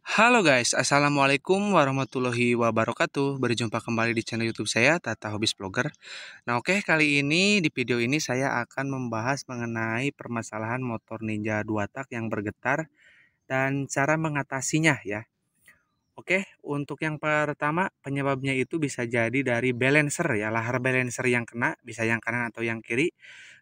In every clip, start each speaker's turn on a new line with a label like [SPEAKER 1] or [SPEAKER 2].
[SPEAKER 1] Halo guys, Assalamualaikum warahmatullahi wabarakatuh. Berjumpa kembali di channel YouTube saya, Tata Hobbies Vlogger. Nah, oke, kali ini di video ini saya akan membahas mengenai permasalahan motor Ninja 2 tak yang bergetar dan cara mengatasinya ya. Oke, untuk yang pertama, penyebabnya itu bisa jadi dari balancer ya, lahar balancer yang kena, bisa yang kanan atau yang kiri.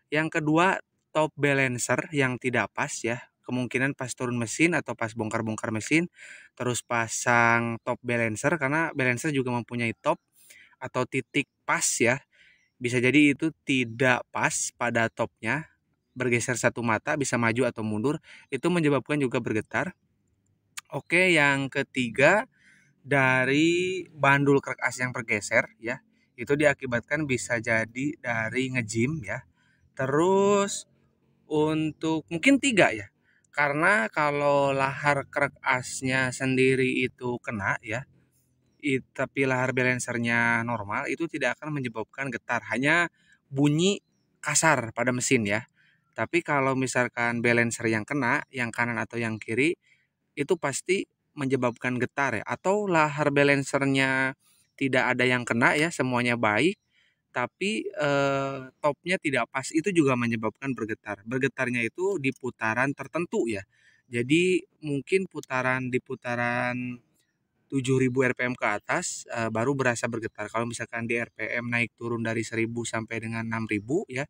[SPEAKER 1] Yang kedua, top balancer yang tidak pas ya. Kemungkinan pas turun mesin atau pas bongkar-bongkar mesin, terus pasang top balancer karena balancer juga mempunyai top atau titik pas ya. Bisa jadi itu tidak pas pada topnya, bergeser satu mata, bisa maju atau mundur, itu menyebabkan juga bergetar. Oke, yang ketiga dari bandul krek as yang bergeser ya. Itu diakibatkan bisa jadi dari nge-gym ya. Terus untuk mungkin 3 ya, karena kalau lahar krek asnya sendiri itu kena ya, tapi lahar balancernya normal, itu tidak akan menyebabkan getar, hanya bunyi kasar pada mesin ya. Tapi kalau misalkan balancer yang kena, yang kanan atau yang kiri, itu pasti menyebabkan getar ya, atau lahar balancernya tidak ada yang kena ya, semuanya baik, tapi, topnya tidak pas, itu juga menyebabkan bergetar. Bergetarnya itu di putaran tertentu ya. Jadi mungkin di putaran 7.000 RPM ke atas, baru berasa bergetar. Kalau misalkan di RPM naik turun dari 1.000 sampai dengan 6.000 ya,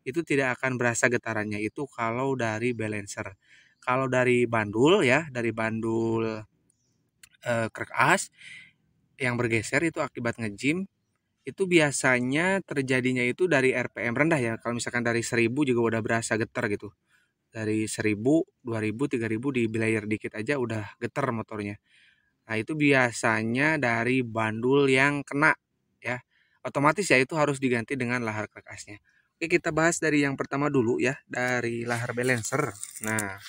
[SPEAKER 1] itu tidak akan berasa getarannya, itu kalau dari balancer. Kalau dari bandul ya, dari bandul, krek as yang bergeser itu akibat nge-gym, itu biasanya terjadinya itu dari RPM rendah ya, kalau misalkan dari 1.000 juga udah berasa getar gitu. Dari 1.000, 2.000, 3.000 di belayer dikit aja udah getar motornya. Nah, itu biasanya dari bandul yang kena ya. Otomatis ya itu harus diganti dengan lahar karkasnya. Oke, kita bahas dari yang pertama dulu ya, dari lahar balancer. Nah,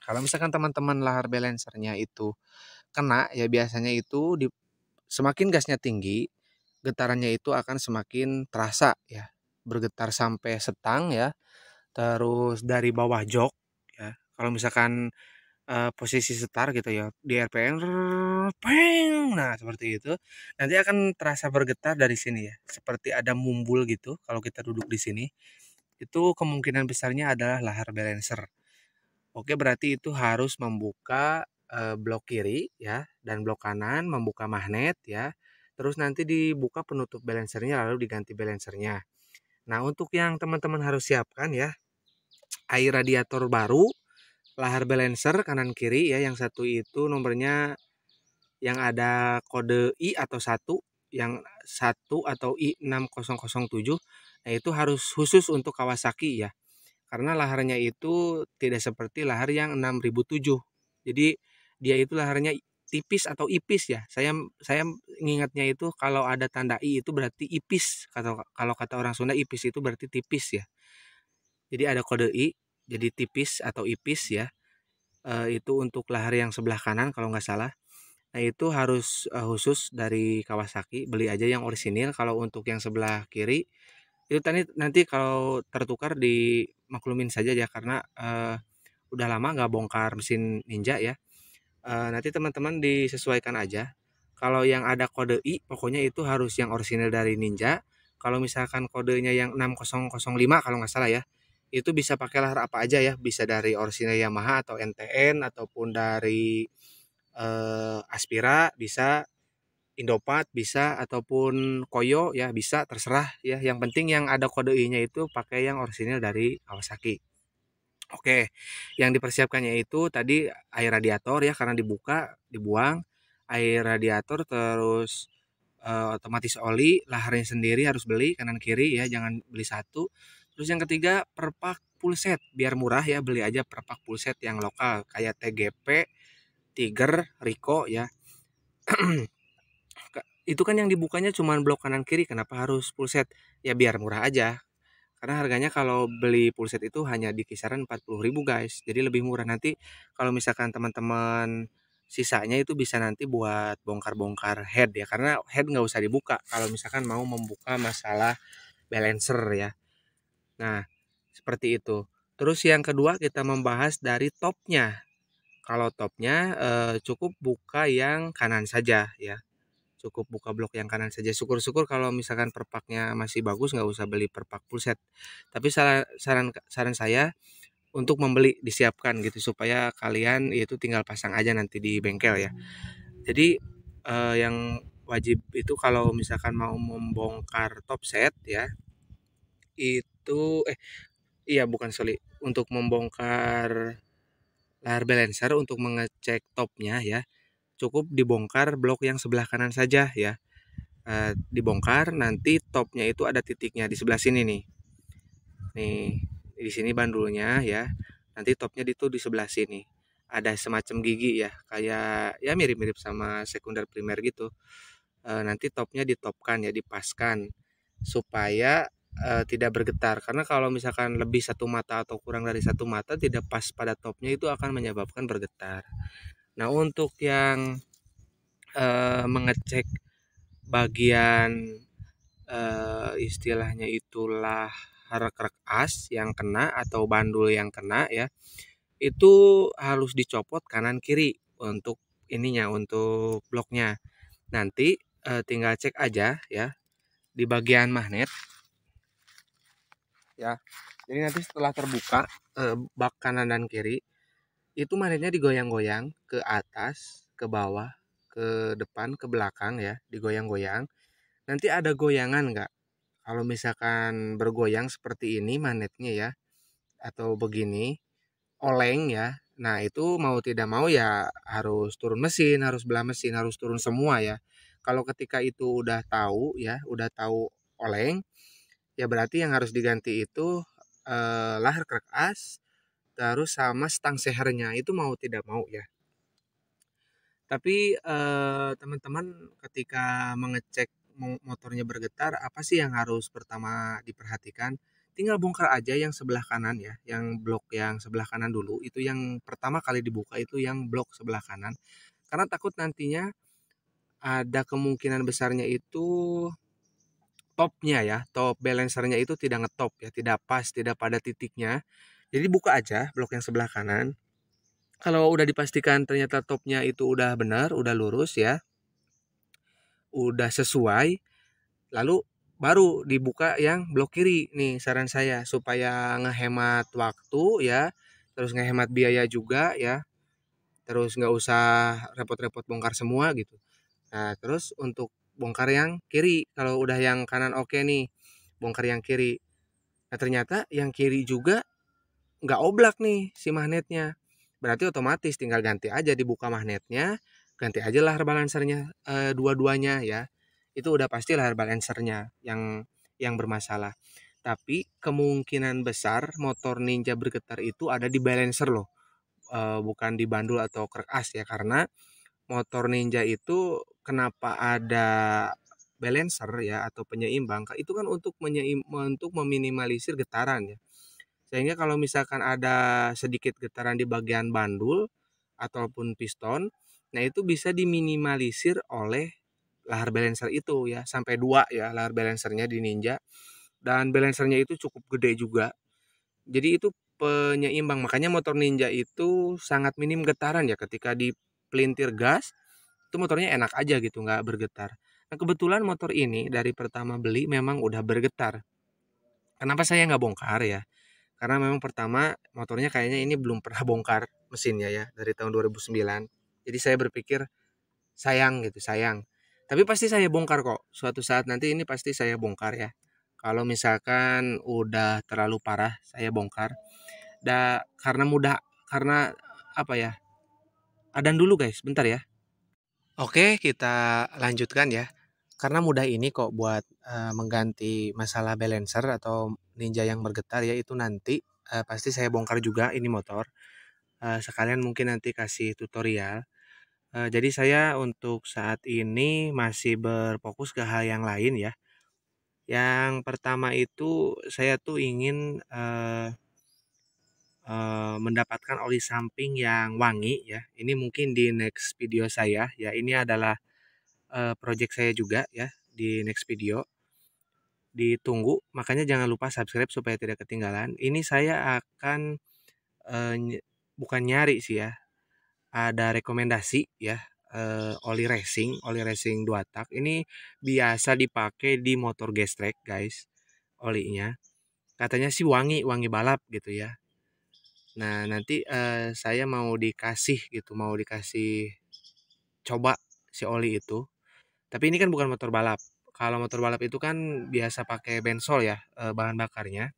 [SPEAKER 1] kalau misalkan teman-teman lahar balancernya itu kena ya, biasanya itu semakin gasnya tinggi, getarannya itu akan semakin terasa ya, bergetar sampai setang ya, terus dari bawah jok ya. Kalau misalkan, posisi setar gitu ya, di RPM peng, nah seperti itu, nanti akan terasa bergetar dari sini ya, seperti ada mumbul gitu kalau kita duduk di sini, itu kemungkinan besarnya adalah lahar balancer. Oke, berarti itu harus membuka, blok kiri ya, dan blok kanan, membuka magnet ya, terus nanti dibuka penutup balancernya lalu diganti balancernya. Nah, untuk yang teman-teman harus siapkan ya, air radiator baru, lahar balancer kanan kiri ya, yang satu itu nomornya yang ada kode I atau satu, yang satu atau I6007. Nah, itu harus khusus untuk Kawasaki ya. Karena laharnya itu tidak seperti lahar yang 6007. Jadi dia itu laharnya tipis atau ipis ya. Saya ngingatnya itu kalau ada tanda I itu berarti ipis. Kalau kata orang Sunda ipis itu berarti tipis ya. Jadi ada kode I, jadi tipis atau ipis ya. Itu untuk lahar yang sebelah kanan kalau nggak salah. Nah, itu harus khusus dari Kawasaki. Beli aja yang orisinil. Kalau untuk yang sebelah kiri itu tadi nanti kalau tertukar dimaklumin saja ya, karena udah lama nggak bongkar mesin Ninja ya. Nanti teman-teman disesuaikan aja. Kalau yang ada kode I pokoknya itu harus yang orisinil dari Ninja. Kalau misalkan kodenya yang 6005 kalau nggak salah ya, itu bisa pakai lahar apa aja ya, bisa dari orisinil Yamaha atau NTN ataupun dari Aspira bisa, Indopat bisa, ataupun Koyo ya bisa, terserah ya. Yang penting yang ada kode I-nya itu pakai yang orisinil dari Kawasaki. Oke, yang dipersiapkannya itu tadi air radiator ya, karena dibuang, air radiator, terus otomatis oli, laharnya sendiri harus beli kanan kiri ya, jangan beli satu. Terus yang ketiga perpak full set, biar murah ya, beli aja perpak full set yang lokal kayak TGP, Tiger, Rico ya. Itu kan yang dibukanya cuma blok kanan kiri, kenapa harus full set? Ya biar murah aja. Karena harganya kalau beli full set itu hanya di kisaran 40.000 guys. Jadi lebih murah. Nanti kalau misalkan teman-teman sisanya itu bisa nanti buat bongkar-bongkar head ya. Karena head nggak usah dibuka kalau misalkan mau membuka masalah balancer ya. Nah, seperti itu. Terus yang kedua kita membahas dari topnya. kalau topnya cukup buka yang kanan saja ya. Cukup buka blok yang kanan saja. Syukur-syukur kalau misalkan perpaknya masih bagus nggak usah beli perpak full set. Tapi saran saran saya untuk membeli disiapkan gitu supaya kalian itu tinggal pasang aja nanti di bengkel ya. Jadi yang wajib itu kalau misalkan mau membongkar top set ya itu iya bukan sorry untuk membongkar lahar balancer untuk mengecek topnya ya cukup dibongkar blok yang sebelah kanan saja ya. Dibongkar nanti topnya itu ada titiknya di sebelah sini nih. Nih, di sini bandulnya ya. Nanti topnya itu di sebelah sini. Ada semacam gigi ya, kayak ya mirip-mirip sama sekunder primer gitu. Nanti topnya ditopkan ya, dipaskan supaya tidak bergetar. Karena kalau misalkan lebih satu mata atau kurang dari satu mata tidak pas pada topnya itu akan menyebabkan bergetar. Nah, untuk yang mengecek bagian istilahnya itulah rekrek as yang kena atau bandul yang kena ya, itu harus dicopot kanan kiri untuk ininya, untuk bloknya. Nanti tinggal cek aja ya di bagian magnet ya. Jadi nanti setelah terbuka bak kanan dan kiri, itu magnetnya digoyang-goyang ke atas, ke bawah, ke depan, ke belakang ya, digoyang-goyang. Nanti ada goyangan nggak? Kalau misalkan bergoyang seperti ini magnetnya ya, atau begini, oleng ya. Nah, itu mau tidak mau ya harus turun mesin, harus belah mesin, harus turun semua ya. Kalau ketika itu udah tahu ya, udah tahu oleng, ya berarti yang harus diganti itu lahar krek as, terus sama stang sehernya itu mau tidak mau ya. Tapi teman-teman ketika mengecek motornya bergetar, apa sih yang harus pertama diperhatikan? Tinggal bongkar aja yang sebelah kanan ya, yang blok yang sebelah kanan dulu. Itu yang pertama kali dibuka itu yang blok sebelah kanan. Karena takut nantinya ada kemungkinan besarnya itu topnya ya, top balancernya itu tidak ngetop ya, tidak pas, tidak pada titiknya. Jadi buka aja blok yang sebelah kanan. Kalau udah dipastikan ternyata topnya itu udah benar, udah lurus ya, udah sesuai, lalu baru dibuka yang blok kiri nih saran saya supaya ngehemat waktu ya, terus ngehemat biaya juga ya, terus nggak usah repot-repot bongkar semua gitu. Nah terus untuk bongkar yang kiri, kalau udah yang kanan oke nih, bongkar yang kiri. Nah ternyata yang kiri juga nggak oblak nih si magnetnya. Berarti otomatis tinggal ganti aja dibuka magnetnya, ganti aja lahar balancernya dua-duanya ya. Itu udah pasti lahar balancernya yang bermasalah. Tapi kemungkinan besar motor Ninja bergetar itu ada di balancer loh. Bukan di bandul atau krek as ya karena motor Ninja itu kenapa ada balancer ya atau penyeimbang itu kan untuk meminimalisir getaran ya. Sehingga kalau misalkan ada sedikit getaran di bagian bandul ataupun piston, nah itu bisa diminimalisir oleh lahar balancer itu ya, sampai 2 ya lahar balancernya di Ninja dan balancernya itu cukup gede juga. Jadi itu penyeimbang, makanya motor Ninja itu sangat minim getaran ya ketika di pelintir gas, itu motornya enak aja gitu nggak bergetar. Nah kebetulan motor ini dari pertama beli memang udah bergetar. Kenapa saya nggak bongkar ya? Karena memang pertama motornya kayaknya ini belum pernah bongkar mesinnya ya dari tahun 2009. Jadi saya berpikir sayang gitu, sayang. Tapi pasti saya bongkar kok. Suatu saat nanti ini pasti saya bongkar ya. Kalau misalkan udah terlalu parah, saya bongkar. Karena mudah, karena apa ya? Adan dulu guys, bentar ya. Oke, kita lanjutkan ya. Karena mudah ini kok buat mengganti masalah balancer atau Ninja yang bergetar ya itu nanti pasti saya bongkar juga ini motor. Sekalian mungkin nanti kasih tutorial. Jadi saya untuk saat ini masih berfokus ke hal yang lain ya. Yang pertama itu saya tuh ingin mendapatkan oli samping yang wangi ya. Ini mungkin di next video saya ya. Ini adalah project saya juga ya di next video. Ditunggu, makanya jangan lupa subscribe supaya tidak ketinggalan. Ini saya akan bukan nyari sih ya. ada rekomendasi ya, oli racing 2 tak. Ini biasa dipakai di motor gestrek, guys, olinya. Katanya sih wangi, wangi balap gitu ya. Nah, nanti, saya mau dikasih gitu, mau dikasih coba si oli itu. Tapi ini kan bukan motor balap. Kalau motor balap itu kan biasa pakai bensol ya, bahan bakarnya.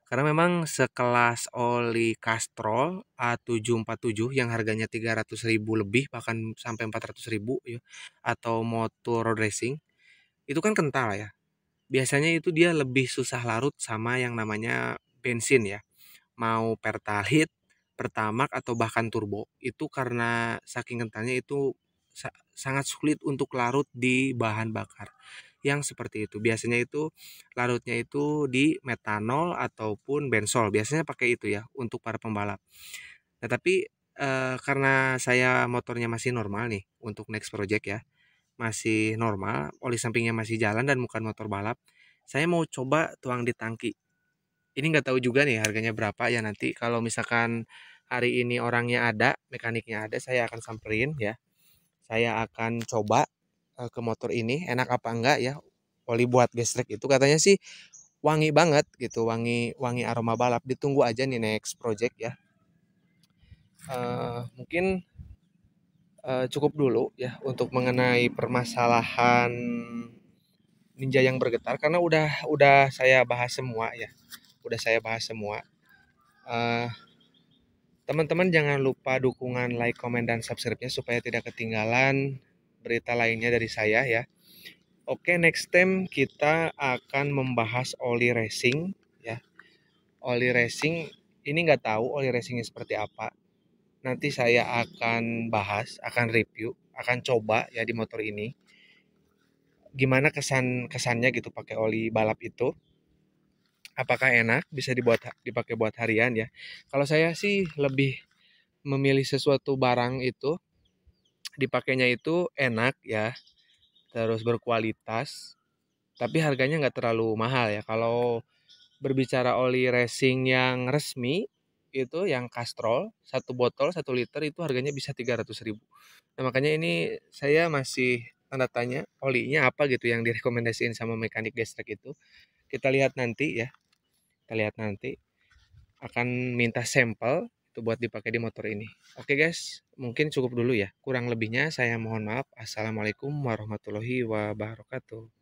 [SPEAKER 1] Karena memang sekelas oli Castrol A747 yang harganya 300.000 lebih, bahkan sampai 400.000 ya, atau motor road racing, itu kan kental ya. Biasanya itu dia lebih susah larut sama yang namanya bensin ya. Mau Pertalite, Pertamax atau bahkan turbo, itu karena saking kentalnya itu sangat sulit untuk larut di bahan bakar yang seperti itu. Biasanya itu larutnya itu di metanol ataupun bensol. Biasanya pakai itu ya untuk para pembalap. Nah, tapi karena saya motornya masih normal nih untuk next project ya, masih normal, oli sampingnya masih jalan dan bukan motor balap. Saya mau coba tuang di tangki. Ini nggak tahu juga nih harganya berapa ya, nanti kalau misalkan hari ini orangnya ada, mekaniknya ada, saya akan samperin ya. Saya akan coba ke motor ini enak apa enggak ya. Oli buat gestrek itu katanya sih wangi banget gitu, wangi wangi aroma balap. Ditunggu aja nih next project ya. Mungkin cukup dulu ya untuk mengenai permasalahan Ninja yang bergetar, karena udah saya bahas semua ya. Udah saya bahas semua. Eh, Teman-teman jangan lupa dukungan like, komen, dan subscribe-nya supaya tidak ketinggalan berita lainnya dari saya ya. Oke, next time kita akan membahas oli racing ya. Oli racing ini nggak tahu oli racingnya seperti apa. Nanti saya akan bahas, akan review, akan coba ya di motor ini. Gimana kesannya gitu pakai oli balap itu. Apakah enak bisa dipakai buat harian ya. Kalau saya sih lebih memilih sesuatu barang itu dipakainya itu enak ya, terus berkualitas, tapi harganya nggak terlalu mahal ya. Kalau berbicara oli racing yang resmi itu yang Castrol, satu botol 1 liter itu harganya bisa 300.000. Nah, makanya ini saya masih tanda tanya olinya apa gitu yang direkomendasiin sama mekanik gestrek itu. Kita lihat nanti ya, kita lihat nanti. Akan minta sampel itu buat dipakai di motor ini. Oke guys, mungkin cukup dulu ya. Kurang lebihnya saya mohon maaf. Assalamualaikum warahmatullahi wabarakatuh.